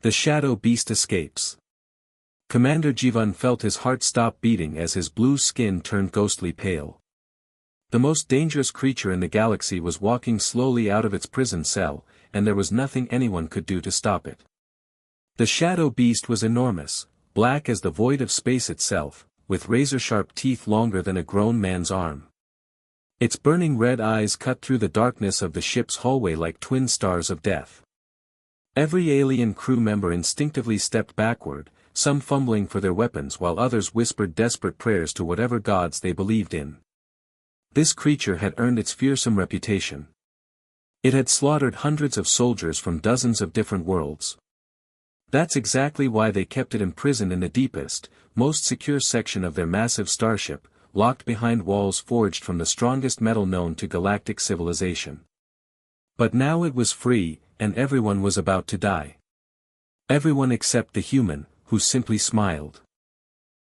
The shadow beast escapes. Commander Jivan felt his heart stop beating as his blue skin turned ghostly pale. The most dangerous creature in the galaxy was walking slowly out of its prison cell, and there was nothing anyone could do to stop it. The shadow beast was enormous, black as the void of space itself, with razor-sharp teeth longer than a grown man's arm. Its burning red eyes cut through the darkness of the ship's hallway like twin stars of death. Every alien crew member instinctively stepped backward, some fumbling for their weapons while others whispered desperate prayers to whatever gods they believed in. This creature had earned its fearsome reputation. It had slaughtered hundreds of soldiers from dozens of different worlds. That's exactly why they kept it imprisoned in the deepest, most secure section of their massive starship, locked behind walls forged from the strongest metal known to galactic civilization. But now it was free, and everyone was about to die. Everyone except the human, who simply smiled.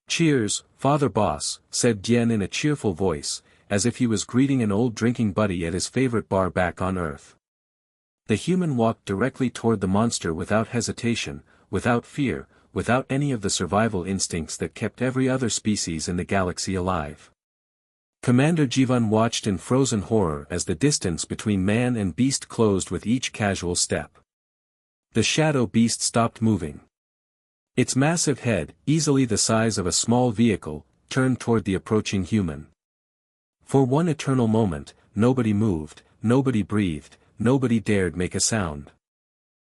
"Cheers, Father Boss," said Dian in a cheerful voice, as if he was greeting an old drinking buddy at his favorite bar back on Earth. The human walked directly toward the monster without hesitation, without fear, without any of the survival instincts that kept every other species in the galaxy alive. Commander Jivan watched in frozen horror as the distance between man and beast closed with each casual step. The shadow beast stopped moving. Its massive head, easily the size of a small vehicle, turned toward the approaching human. For one eternal moment, nobody moved, nobody breathed, nobody dared make a sound.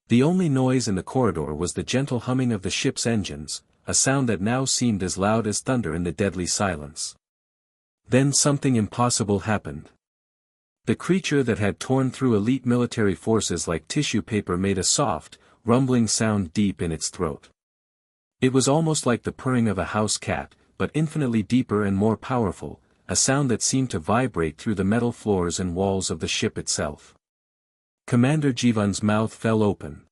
The only noise in the corridor was the gentle humming of the ship's engines, a sound that now seemed as loud as thunder in the deadly silence. Then something impossible happened. The creature that had torn through elite military forces like tissue paper made a soft, rumbling sound deep in its throat. It was almost like the purring of a house cat, but infinitely deeper and more powerful, a sound that seemed to vibrate through the metal floors and walls of the ship itself. Commander Jivan's mouth fell open.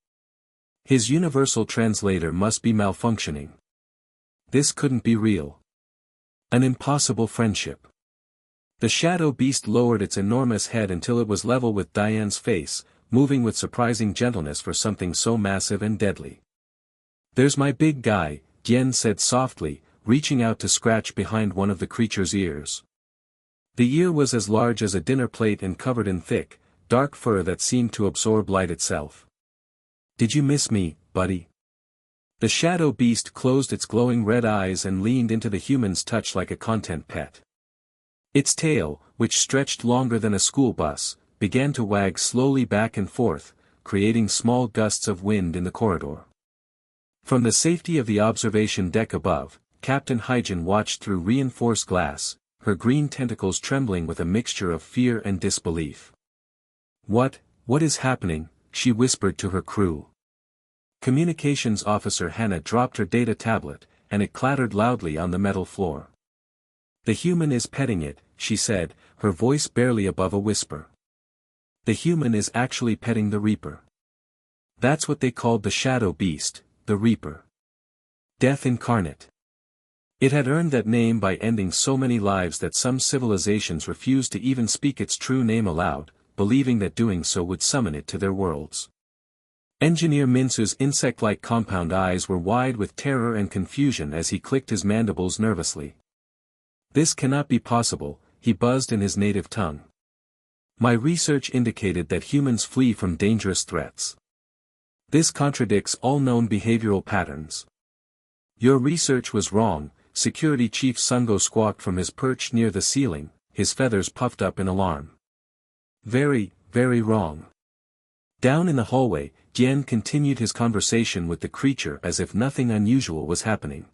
His universal translator must be malfunctioning. This couldn't be real. An impossible friendship. The shadow beast lowered its enormous head until it was level with Diane's face, moving with surprising gentleness for something so massive and deadly. "There's my big guy," Diane said softly, reaching out to scratch behind one of the creature's ears. The ear was as large as a dinner plate and covered in thick, dark fur that seemed to absorb light itself. "Did you miss me, buddy?" The shadow beast closed its glowing red eyes and leaned into the human's touch like a content pet. Its tail, which stretched longer than a school bus, began to wag slowly back and forth, creating small gusts of wind in the corridor. From the safety of the observation deck above, Captain Hygen watched through reinforced glass, her green tentacles trembling with a mixture of fear and disbelief. What is happening?" she whispered to her crew. Communications Officer Hannah dropped her data tablet, and it clattered loudly on the metal floor. "The human is petting it," she said, her voice barely above a whisper. "The human is actually petting the Reaper. That's what they called the shadow beast, the Reaper. Death incarnate. It had earned that name by ending so many lives that some civilizations refused to even speak its true name aloud, believing that doing so would summon it to their worlds. Engineer Minsu's insect-like compound eyes were wide with terror and confusion as he clicked his mandibles nervously. "This cannot be possible," he buzzed in his native tongue. "My research indicated that humans flee from dangerous threats. This contradicts all known behavioral patterns." "Your research was wrong," Security Chief Sungo squawked from his perch near the ceiling, his feathers puffed up in alarm. "Very, very wrong." Down in the hallway, Jian continued his conversation with the creature as if nothing unusual was happening.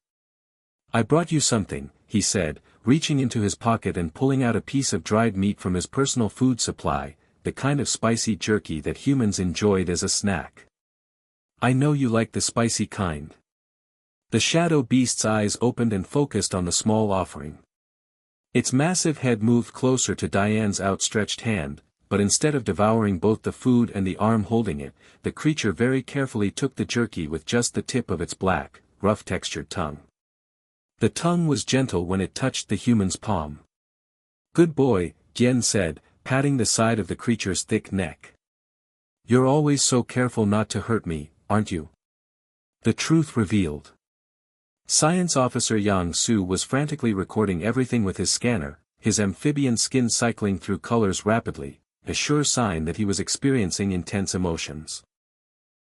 "I brought you something," he said, reaching into his pocket and pulling out a piece of dried meat from his personal food supply, the kind of spicy jerky that humans enjoyed as a snack. "I know you like the spicy kind." The shadow beast's eyes opened and focused on the small offering. Its massive head moved closer to Diane's outstretched hand, but instead of devouring both the food and the arm holding it, the creature very carefully took the jerky with just the tip of its black, rough-textured tongue. The tongue was gentle when it touched the human's palm. "Good boy," Jian said, patting the side of the creature's thick neck. "You're always so careful not to hurt me, aren't you?" The truth revealed. Science Officer Yang Su was frantically recording everything with his scanner, his amphibian skin cycling through colors rapidly, a sure sign that he was experiencing intense emotions.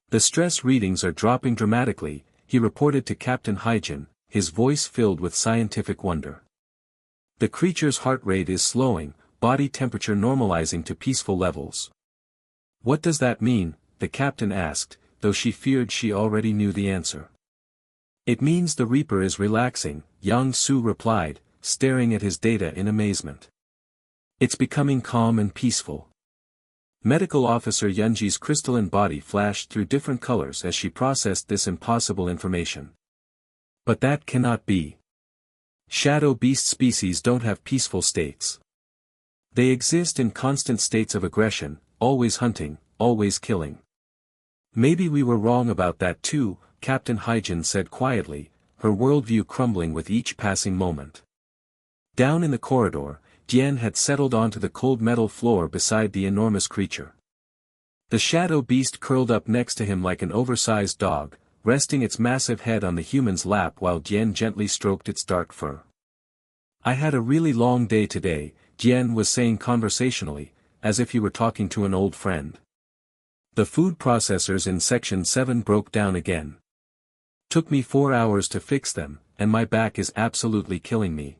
The stress readings are dropping dramatically, he reported to Captain Hyjin, his voice filled with scientific wonder. The creature's heart rate is slowing, body temperature normalizing to peaceful levels. What does that mean? The captain asked, though she feared she already knew the answer. It means the Reaper is relaxing, Yang Su replied, staring at his data in amazement. It's becoming calm and peaceful. Medical Officer Yunji's crystalline body flashed through different colors as she processed this impossible information. But that cannot be. Shadow beast species don't have peaceful states. They exist in constant states of aggression, always hunting, always killing. Maybe we were wrong about that too, Captain Hyjin said quietly, her worldview crumbling with each passing moment. Down in the corridor, Jian had settled onto the cold metal floor beside the enormous creature. The shadow beast curled up next to him like an oversized dog, resting its massive head on the human's lap while Jian gently stroked its dark fur. I had a really long day today, Jian was saying conversationally, as if he were talking to an old friend. The food processors in Section 7 broke down again. Took me 4 hours to fix them, and my back is absolutely killing me.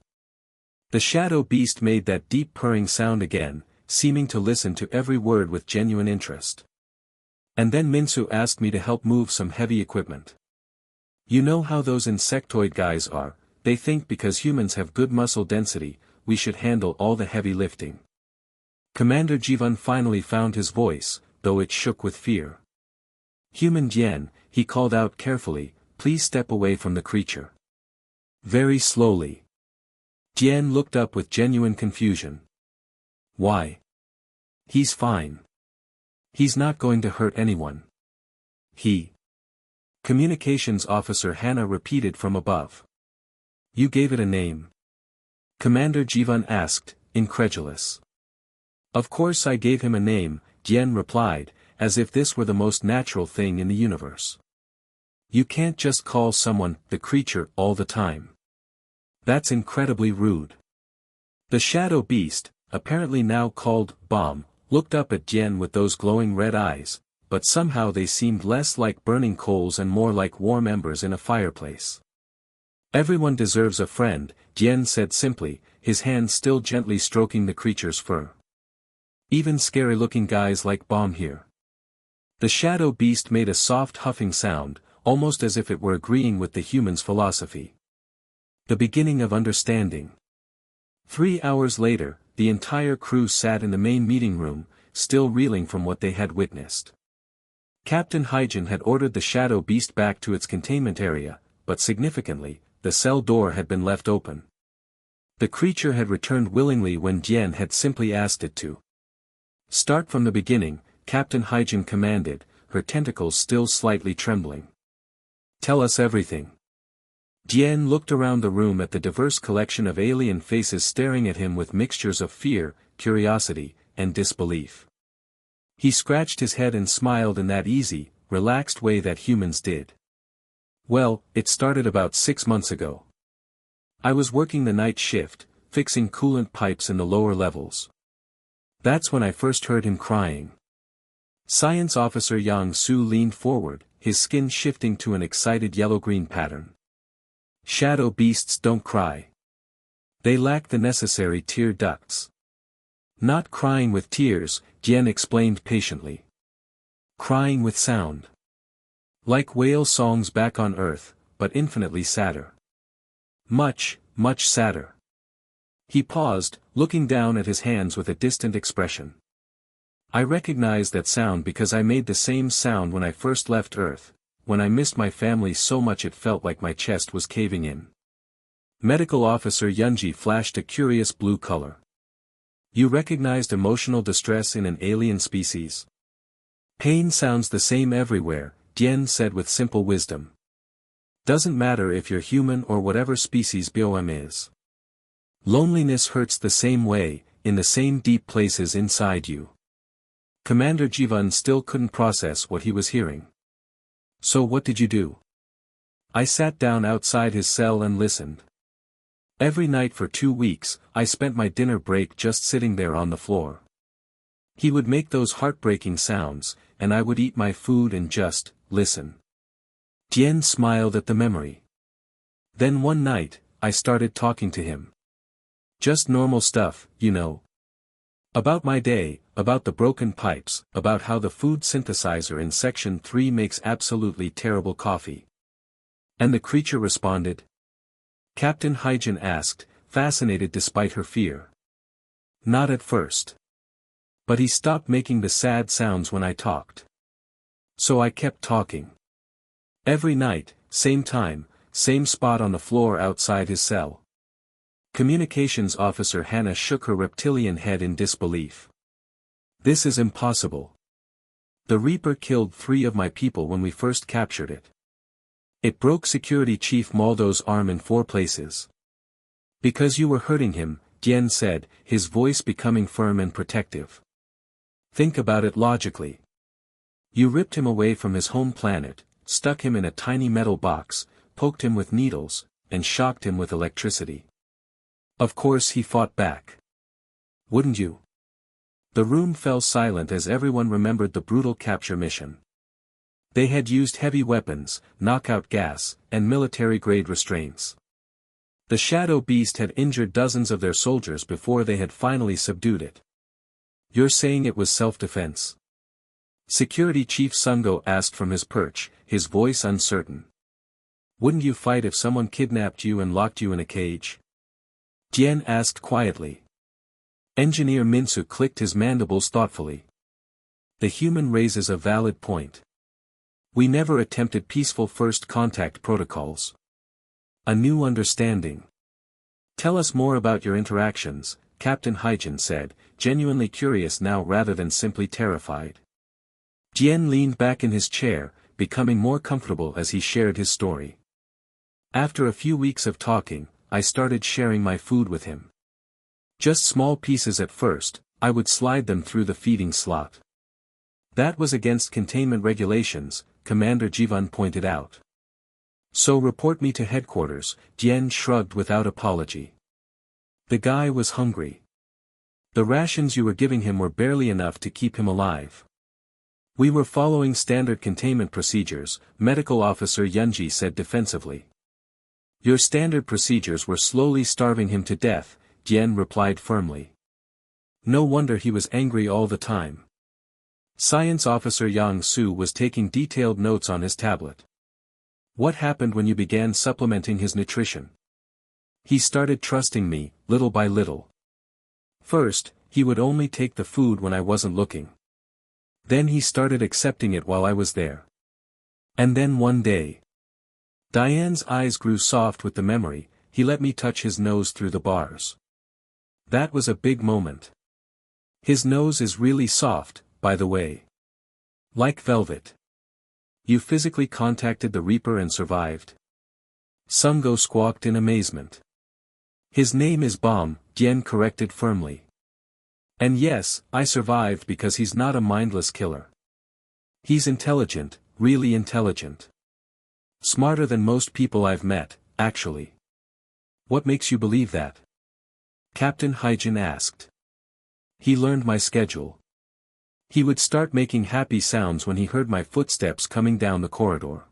The shadow beast made that deep purring sound again, seeming to listen to every word with genuine interest. And then Minsu asked me to help move some heavy equipment. You know how those insectoid guys are, they think because humans have good muscle density, we should handle all the heavy lifting. Commander Jivan finally found his voice, though it shook with fear. Human Jian, he called out carefully, please step away from the creature. Very slowly. Jian looked up with genuine confusion. Why? He's fine. He's not going to hurt anyone. He. Communications Officer Hannah repeated from above. You gave it a name? Commander Jivan asked, incredulous. Of course I gave him a name, Jian replied, as if this were the most natural thing in the universe. You can't just call someone the creature all the time. That's incredibly rude. The shadow beast, apparently now called Bomb, looked up at Jian with those glowing red eyes, but somehow they seemed less like burning coals and more like warm embers in a fireplace. Everyone deserves a friend, Jian said simply, his hand still gently stroking the creature's fur. Even scary-looking guys like Bomb here. The shadow beast made a soft huffing sound, almost as if it were agreeing with the human's philosophy. The beginning of understanding. 3 hours later, the entire crew sat in the main meeting room, still reeling from what they had witnessed. Captain Hyjin had ordered the shadow beast back to its containment area, but significantly, the cell door had been left open. The creature had returned willingly when Jian had simply asked it to. Start from the beginning, Captain Hyjin commanded, her tentacles still slightly trembling. Tell us everything. Jian looked around the room at the diverse collection of alien faces staring at him with mixtures of fear, curiosity, and disbelief. He scratched his head and smiled in that easy, relaxed way that humans did. Well, it started about 6 months ago. I was working the night shift, fixing coolant pipes in the lower levels. That's when I first heard him crying. Science Officer Yang Su leaned forward, his skin shifting to an excited yellow-green pattern. Shadow beasts don't cry. They lack the necessary tear ducts. Not crying with tears, Jian explained patiently. Crying with sound. Like whale songs back on Earth, but infinitely sadder. Much, much sadder. He paused, looking down at his hands with a distant expression. I recognize that sound because I made the same sound when I first left Earth, when I missed my family so much it felt like my chest was caving in. Medical Officer Yunji flashed a curious blue color. You recognized emotional distress in an alien species? Pain sounds the same everywhere, Jian said with simple wisdom. Doesn't matter if you're human or whatever species BOM is. Loneliness hurts the same way, in the same deep places inside you. Commander Jivan still couldn't process what he was hearing. So what did you do? I sat down outside his cell and listened. Every night for 2 weeks, I spent my dinner break just sitting there on the floor. He would make those heartbreaking sounds, and I would eat my food and just listen. Tien smiled at the memory. Then one night, I started talking to him. Just normal stuff, you know. About my day, about the broken pipes, about how the food synthesizer in Section 3 makes absolutely terrible coffee. And the creature responded? Captain Hygiene asked, fascinated despite her fear. Not at first. But he stopped making the sad sounds when I talked. So I kept talking. Every night, same time, same spot on the floor outside his cell. Communications Officer Hannah shook her reptilian head in disbelief. This is impossible. The Reaper killed 3 of my people when we first captured it. It broke Security Chief Maldo's arm in 4 places. Because you were hurting him, Tien said, his voice becoming firm and protective. Think about it logically. You ripped him away from his home planet, stuck him in a tiny metal box, poked him with needles, and shocked him with electricity. Of course he fought back. Wouldn't you? The room fell silent as everyone remembered the brutal capture mission. They had used heavy weapons, knockout gas, and military-grade restraints. The Shadow Beast had injured dozens of their soldiers before they had finally subdued it. You're saying it was self-defense? Security Chief Sungo asked from his perch, his voice uncertain. Wouldn't you fight if someone kidnapped you and locked you in a cage? Tien asked quietly. Engineer Minsu clicked his mandibles thoughtfully. The human raises a valid point. We never attempted peaceful first contact protocols. A new understanding. Tell us more about your interactions, Captain Hygiene said, genuinely curious now rather than simply terrified. Tien leaned back in his chair, becoming more comfortable as he shared his story. After a few weeks of talking, I started sharing my food with him. Just small pieces at first, I would slide them through the feeding slot. That was against containment regulations, Commander Jivan pointed out. So report me to headquarters, Tien shrugged without apology. The guy was hungry. The rations you were giving him were barely enough to keep him alive. We were following standard containment procedures, Medical Officer Yunji said defensively. Your standard procedures were slowly starving him to death, Tien replied firmly. No wonder he was angry all the time. Science Officer Yang Su was taking detailed notes on his tablet. What happened when you began supplementing his nutrition? He started trusting me, little by little. First, he would only take the food when I wasn't looking. Then he started accepting it while I was there. And then one day. Diane's eyes grew soft with the memory, he let me touch his nose through the bars. That was a big moment. His nose is really soft, by the way. Like velvet. You physically contacted the Reaper and survived? Sungo squawked in amazement. His name is Bomb, Tien corrected firmly. And yes, I survived because he's not a mindless killer. He's intelligent, really intelligent. Smarter than most people I've met, actually. What makes you believe that? Captain Hygiene asked. He learned my schedule. He would start making happy sounds when he heard my footsteps coming down the corridor.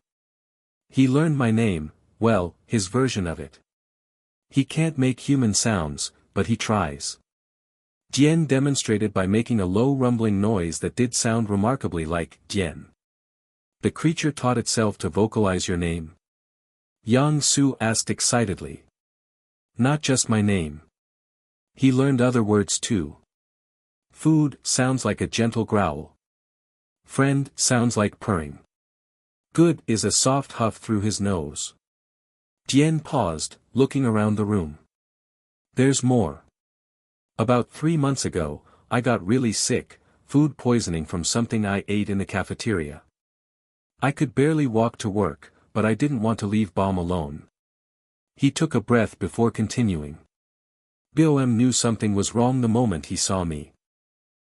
He learned my name, well, his version of it. He can't make human sounds, but he tries. Tien demonstrated by making a low rumbling noise that did sound remarkably like Tien. The creature taught itself to vocalize your name? Yang Su asked excitedly. Not just my name. He learned other words too. Food sounds like a gentle growl. Friend sounds like purring. Good is a soft huff through his nose. Tien paused, looking around the room. There's more. About 3 months ago, I got really sick, food poisoning from something I ate in the cafeteria. I could barely walk to work, but I didn't want to leave Bomb alone. He took a breath before continuing. Bom knew something was wrong the moment he saw me.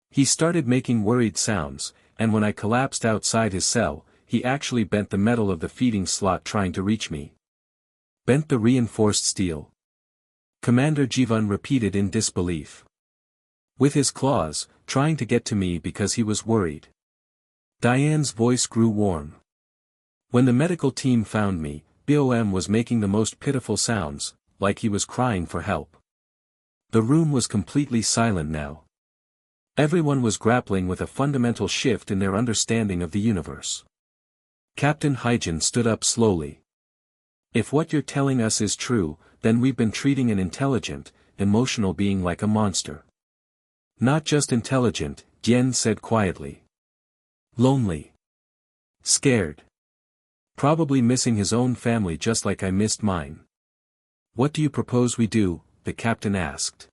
He started making worried sounds, and when I collapsed outside his cell, he actually bent the metal of the feeding slot trying to reach me. Bent the reinforced steel. Commander Jivan repeated in disbelief. With his claws, trying to get to me because he was worried. Diane's voice grew warm. When the medical team found me, BOM was making the most pitiful sounds, like he was crying for help. The room was completely silent now. Everyone was grappling with a fundamental shift in their understanding of the universe. Captain Hygen stood up slowly. If what you're telling us is true, then we've been treating an intelligent, emotional being like a monster. Not just intelligent, Yen said quietly. Lonely. Scared. Probably missing his own family just like I missed mine. What do you propose we do? The captain asked.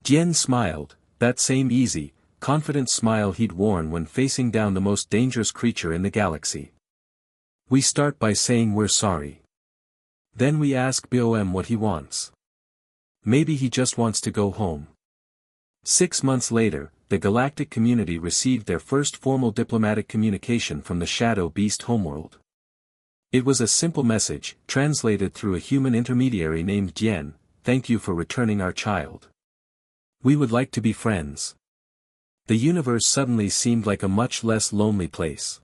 Yen smiled, that same easy, confident smile he'd worn when facing down the most dangerous creature in the galaxy. We start by saying we're sorry. Then we ask BOM what he wants. Maybe he just wants to go home. 6 months later, the galactic community received their first formal diplomatic communication from the Shadow Beast homeworld. It was a simple message, translated through a human intermediary named Yen: "Thank you for returning our child. We would like to be friends." The universe suddenly seemed like a much less lonely place.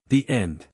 The end.